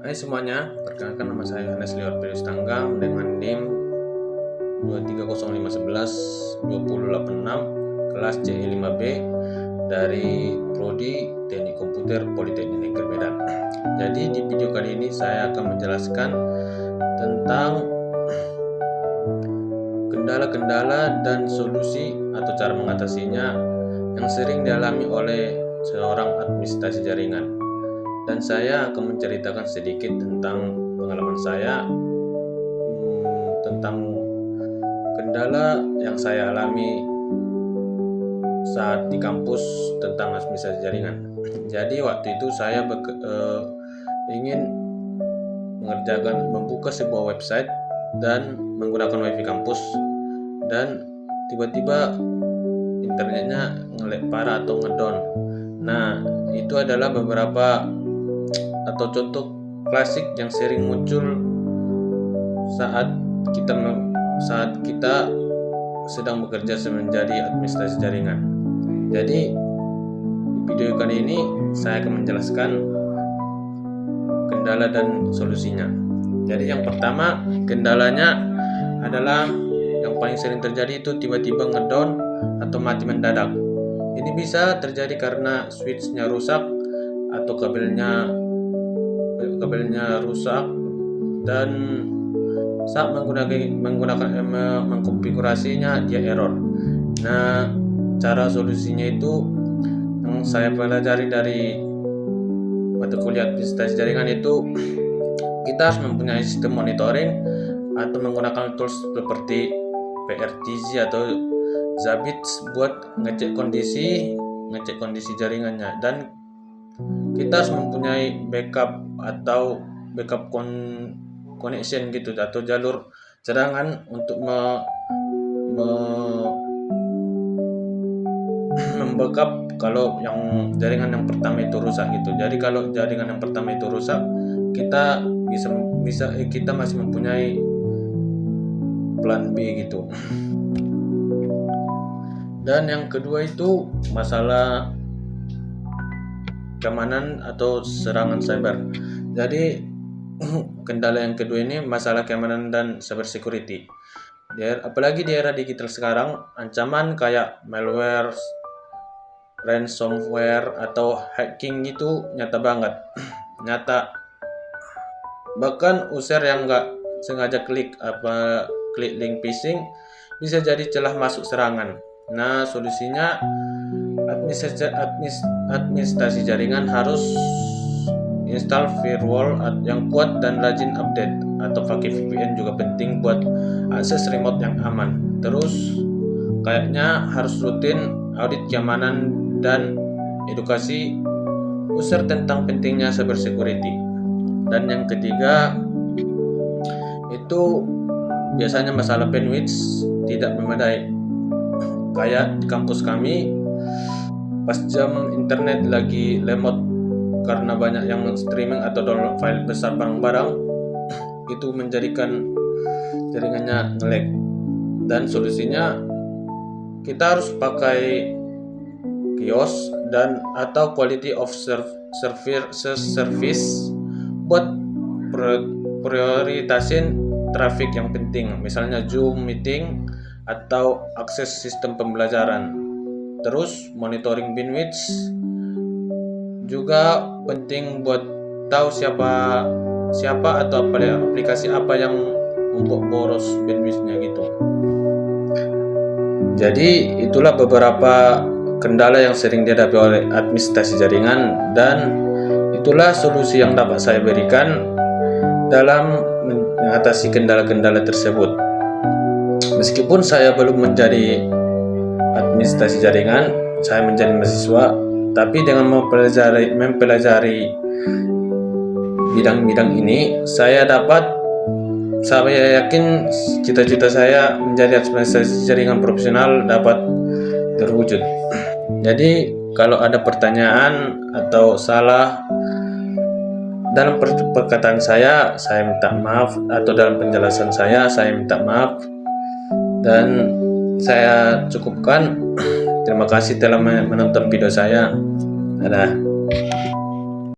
Hai semuanya, perkenalkan nama saya Yohanes Lior Pius Tanggang dengan NIM 230511286 kelas CE5B dari Prodi Teknik Komputer Politeknik Negeri Medan. Jadi di video kali ini saya akan menjelaskan tentang kendala-kendala dan solusi atau cara mengatasinya yang sering dialami oleh seorang administrasi jaringan. Dan saya akan menceritakan sedikit tentang pengalaman saya tentang kendala yang saya alami saat di kampus tentang administrasi jaringan. Jadi waktu itu saya ingin membuka sebuah website dan menggunakan wifi kampus, dan tiba-tiba internetnya nge-lag parah atau ngedown. Nah, itu adalah beberapa atau contoh klasik yang sering muncul saat kita sedang bekerja menjadi administrasi jaringan. Jadi video kali ini saya akan menjelaskan kendala dan solusinya. Jadi yang pertama, kendalanya adalah yang paling sering terjadi itu tiba-tiba ngedown atau mati mendadak. Ini bisa terjadi karena switch-nya rusak atau kabelnya rusak, dan saat mengkonfigurasinya dia error. Nah, cara solusinya itu yang saya pelajari dari mata kuliah administrasi jaringan itu, kita harus mempunyai sistem monitoring atau menggunakan tools seperti PRTZ atau Zabbix buat ngecek kondisi jaringannya, dan kita harus mempunyai backup atau backup connection gitu, atau jalur cadangan untuk membackup kalau yang jaringan yang pertama itu rusak gitu. Jadi kalau jaringan yang pertama itu rusak, kita kita masih mempunyai plan B gitu. Dan yang kedua itu masalah keamanan atau serangan cyber. Jadi kendala yang kedua ini masalah keamanan dan cyber security. Apalagi di era digital sekarang, ancaman kayak malware, ransomware atau hacking itu nyata banget. Bahkan user yang nggak sengaja klik link phishing bisa jadi celah masuk serangan. Nah, solusinya administrasi jaringan harus install firewall yang kuat dan rajin update, atau pakai VPN juga penting buat akses remote yang aman. Terus kayaknya harus rutin audit keamanan dan edukasi user tentang pentingnya cyber security. Dan yang ketiga itu biasanya masalah bandwidth tidak memadai. Kayak di kampus kami, pas jam internet lagi lemot karena banyak yang streaming atau download file besar bareng-bareng, itu menjadikan jaringannya nge-lag. Dan solusinya kita harus pakai kios dan atau quality of service buat prioritasin traffic yang penting, misalnya Zoom meeting atau akses sistem pembelajaran. Terus monitoring bandwidth juga penting buat tahu siapa atau aplikasi apa yang membuat boros bandwidthnya gitu. Jadi itulah beberapa kendala yang sering dihadapi oleh administrasi jaringan, dan itulah solusi yang dapat saya berikan dalam mengatasi kendala-kendala tersebut. Meskipun saya belum menjadi administrasi jaringan, saya menjadi mahasiswa, tapi dengan mempelajari bidang-bidang ini, saya yakin cita-cita saya menjadi administrasi jaringan profesional dapat terwujud. Jadi kalau ada pertanyaan atau salah dalam perkataan saya minta maaf, atau dalam penjelasan saya minta maaf. Dan saya cukupkan. Terima kasih telah menonton video saya. Dadah.